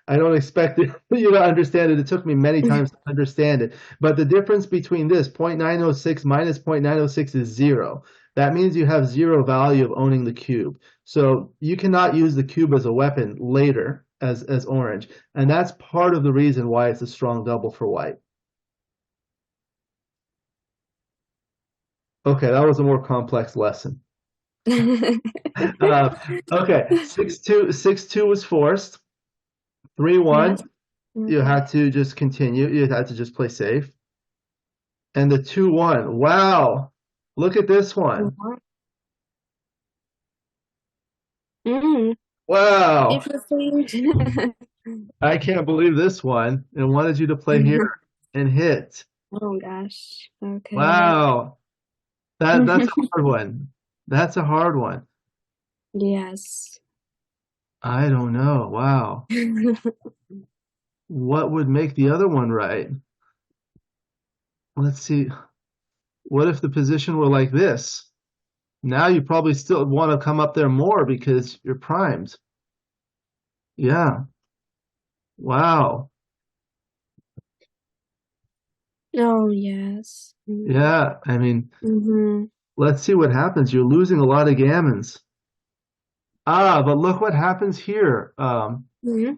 I don't expect you to understand it. It took me many times to understand it. But the difference between this 0.906 minus 0.906 is 0. That means you have 0 value of owning the cube. So you cannot use the cube as a weapon later as orange. And that's part of the reason why it's a strong double for white. Okay, that was a more complex lesson. Uh, okay, 6-2 was forced. 3-1. Yes. You Okay. had to just continue. You had to just play safe. And the 2-1. Wow. Look at this one. Mm-hmm. Wow. Interesting. I can't believe this one. And wanted you to play here and hit. Oh gosh. Okay. Wow. That's a hard one. That's a hard one. Yes. I don't know. Wow. What would make the other one right? Let's see. What if the position were like this? Now you probably still want to come up there more because you're primed. Yeah. Wow. Oh yes. Yeah. I mean, Mm-hmm. let's see what happens. You're losing a lot of gammons. Ah, but look what happens here. Mm-hmm.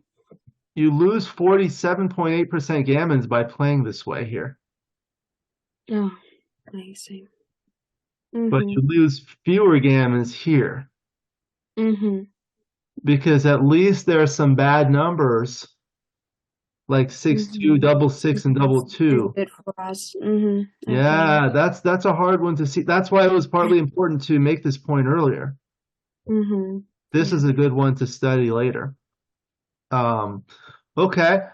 You lose 47.8% gammons by playing this way here. Oh, I see. but you Mhm. lose fewer gammons here Mhm. because at least there are some bad numbers like 6-2, Mhm. double six, and double It's two. good for us. Mhm. Okay. Yeah, that's a hard one to see. That's why it was partly important to make this point earlier. Mhm. This Yeah. is a good one to study later. Um, okay,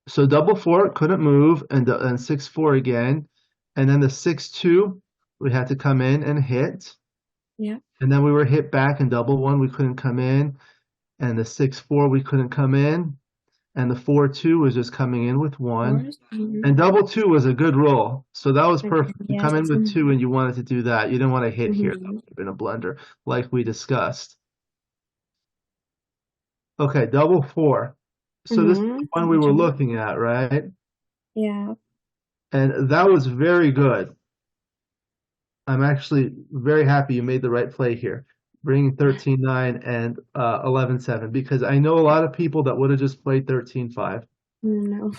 so double four couldn't move, and 6-4 again, and then the 6-2 we had to come in and hit, Yeah. and then we were hit back, and double one we couldn't come in, and the 6-4 we couldn't come in, and the 4-2 was just coming in with one, Course. Mhm. and double two was a good roll, so that was Okay. perfect. You Yes. come in with two, and you wanted to do that. You didn't want to hit here. That Mhm. would have been a blunder, like we discussed. Okay, double four. So this is the Mhm. one we were looking at, right? Yeah. And that was very good. I'm actually very happy you made the right play here, bringing 13-9 and 11-7, because I know a lot of people that would have just played 13-5. No,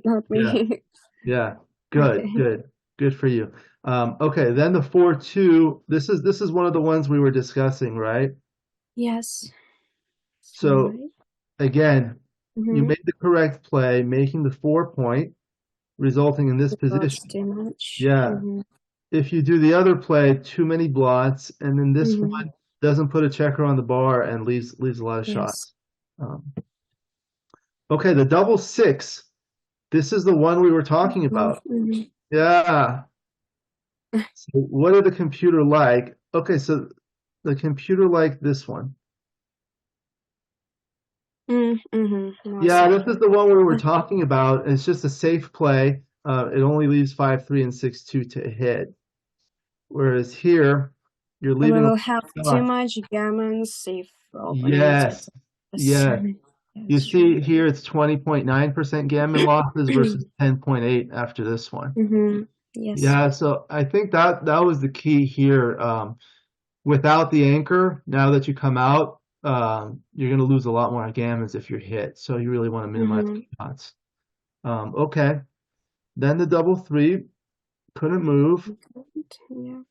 not Yeah, me. yeah, good, Okay. good, good for you. Okay, then the 4-2. This is one of the ones we were discussing, right? Yes. So Right. again, you Mhm. made the correct play, making the 4 point, resulting in this Blots position. too much. Yeah. Mhm. If you do the other play, too many blots, and then this Mhm. one doesn't put a checker on the bar and leaves a lot of Yes. shots. Okay, the double six. This is the one we were talking Mhm. about. Mhm. Yeah. So what did the computer like? Okay, so the computer liked this one. Mhm. More Yeah, safe. this is the one we were talking about. It's just a safe play. It only leaves 5-3 and 6-2 to hit. Whereas here, you're We leaving a will lot have of too shots. much gammons if opponents Yes, attack us. yes. You Yes, see sure. here it's 20.9% gammon losses versus 10.8 after this one. Mhm. Yes. Yeah, so I think that was the key here. Without the anchor, now that you come out, you're going to lose a lot more gammons if you're hit. So you really want to minimize Mhm. shots. Okay, then the double three couldn't move, Yeah.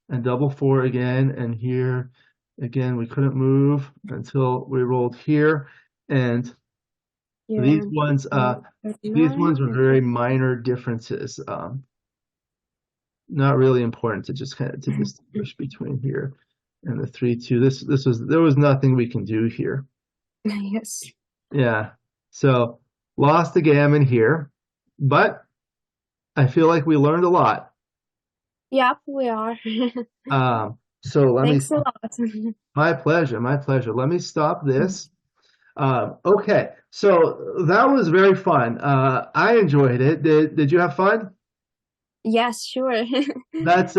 and double four again, and here again we couldn't move until we rolled here, and these Yeah. ones, uh, these 39. ones were very Okay. minor differences. Not really important to just kind of to distinguish between here and the 3-2. There was nothing we can do here. Yes. Yeah. So lost the gammon here, but I feel like we learned a lot. Yep, we are. So let me, Thanks a lot. my pleasure, my pleasure. Let me stop this. Okay, so that was very fun. I enjoyed it. Did you have fun? Yes, sure. That's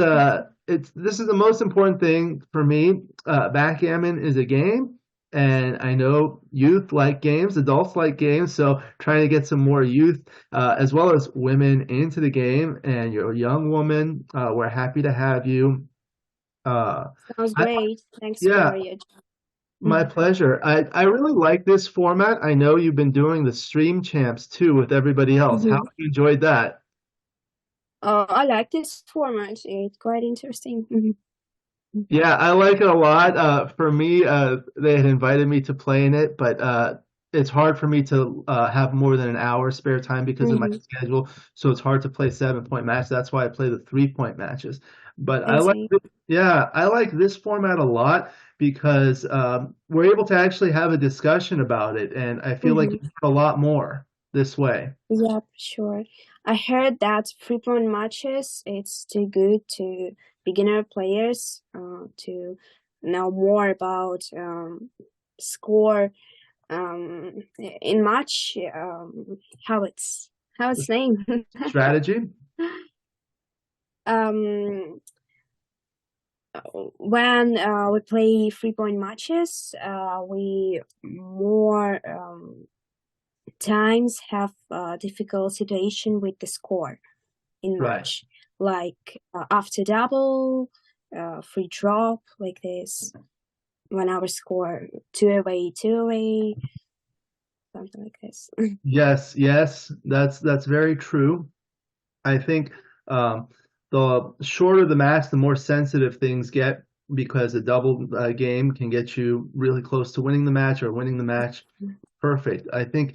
it's this is the most important thing for me. Backgammon is a game, and I know youth like games, adults like games, so trying to get some more youth as well as women into the game. And you're a young woman. We're happy to have you. Uh, Sounds I, great. Thanks yeah, for your. my pleasure. I really like this format. I know you've been doing the stream champs too with everybody else. How have Mhm. you enjoyed that? I like this format. It's quite interesting. Mhm. Yeah, I like it a lot. For me, they had invited me to play in it, but it's hard for me to have more than an hour spare time because of my Mhm. schedule. So it's hard to play 7 point matches. That's why I play the 3 point matches. But I see. yeah, I like this format a lot because we're able to actually have a discussion about it, and I feel like Mhm. you learn a lot more this way. Yep, sure. I heard that frequent matches it's too good to beginner players to know more about score in match how it's named. Strategy? um when we play 3 point matches we more times have a difficult situation with the score in Right. match, like after double, free drop, like this. When our score two away, something like this. Yes, yes, that's very true. I think um, the shorter the match, the more sensitive things get because a double game can get you really close to winning the match or winning the match perfect. I think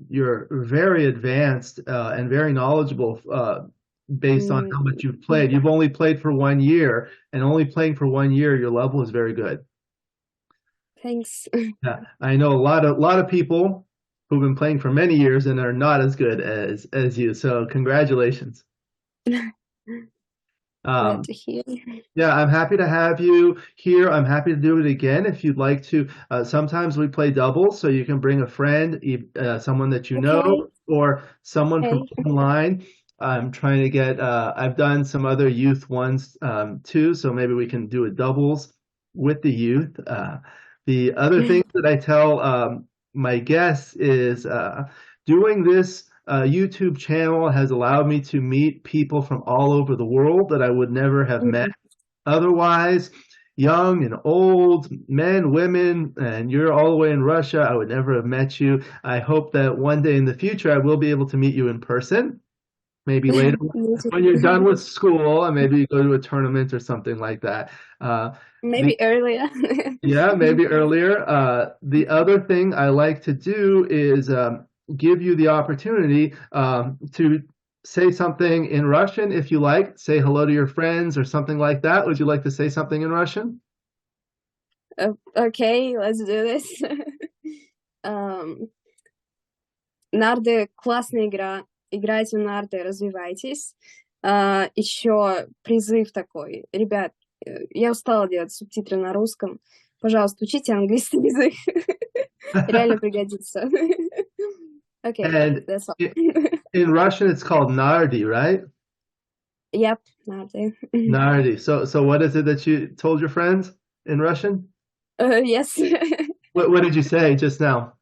you're very advanced and very knowledgeable based on how much you've played. You've only played for 1 year, and only playing for 1 year, your level is very good. Thanks. Yeah, I know a lot of people who've been playing for many years and are not as good as you. So congratulations. Glad Um, to hear. Yeah, I'm happy to have you here. I'm happy to do it again if you'd like to. Sometimes we play doubles, so you can bring a friend, someone that you know, Okay. or someone from Okay. online. I'm trying to get, I've done some other youth ones too, so maybe we can do a doubles with the youth. The other thing that I tell my guests is doing this YouTube channel has allowed me to meet people from all over the world that I would never have met otherwise. Young and old, men, women, and you're all the way in Russia. I would never have met you. I hope that one day in the future I will be able to meet you in person. Maybe later Me when you're done too. with school, and maybe you go to a tournament or something like that. Uh, the Maybe earlier. Yeah, maybe earlier. The other thing I like to do is give you the opportunity to say something in Russian if you like. Say hello to your friends or something like that. Would you like to say something in Russian? Okay, let's do this. Нарды классная игра. Играйте в нарды, развивайтесь. Еще призыв такой. Ребят, я устала делать субтитры на русском. Пожалуйста, учите английский язык. Реально пригодится. Okay, And that's all. in Russian, it's called nardi, right? Yep, нарды. Nardi. So what is it that you told your friends in Russian? Yes. What did you say just now?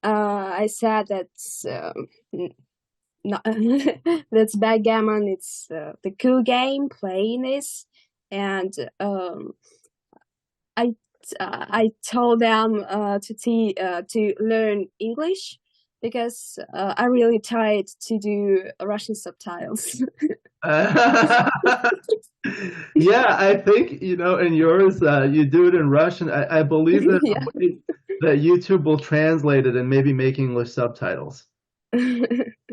I said that's not that's backgammon. It's the cool game. Playing this, and I told them to learn English because I really tried to do Russian subtitles. Yeah, I think, in yours, you do it in Russian. I believe there's Yeah. a way that YouTube will translate it and maybe make English subtitles.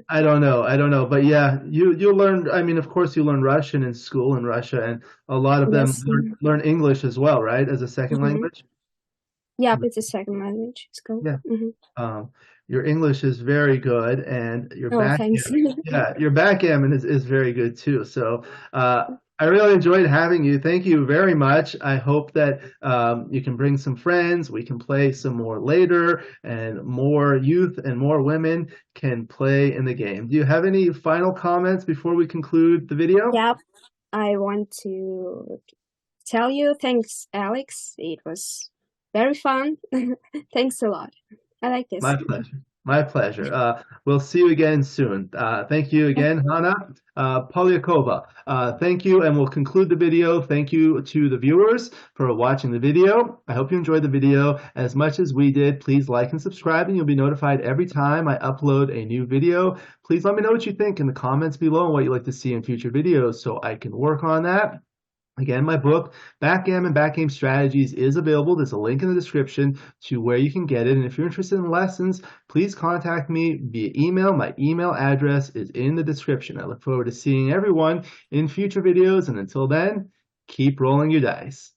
I don't know. I don't know. But yeah, you learn, I mean, of course you learn Russian in school in Russia, and a lot of them Yes. learn English as well, right? As a second language. Yep, it's a second language. It's cool. Yeah. Um, your English is very good, and Oh, thanks. your backgammon is very good too. So I really enjoyed having you. Thank you very much. I hope that you can bring some friends. We can play some more later, and more youth and more women can play in the game. Do you have any final comments before we conclude the video? Yep, I want to tell you thanks, Alex. It was very fun. Thanks a lot. I like this. My pleasure. My pleasure. We'll see you again soon. Thank you again, Hanna Polyakova. Thank you, and we'll conclude the video. Thank you to the viewers for watching the video. I hope you enjoyed the video as much as we did. Please like and subscribe, and you'll be notified every time I upload a new video. Please let me know what you think in the comments below and what you'd like to see in future videos so I can work on that. Again, my book, Backgammon Backgame Strategies, is available. There's a link in the description to where you can get it. And if you're interested in lessons, please contact me via email. My email address is in the description. I look forward to seeing everyone in future videos. And until then, keep rolling your dice.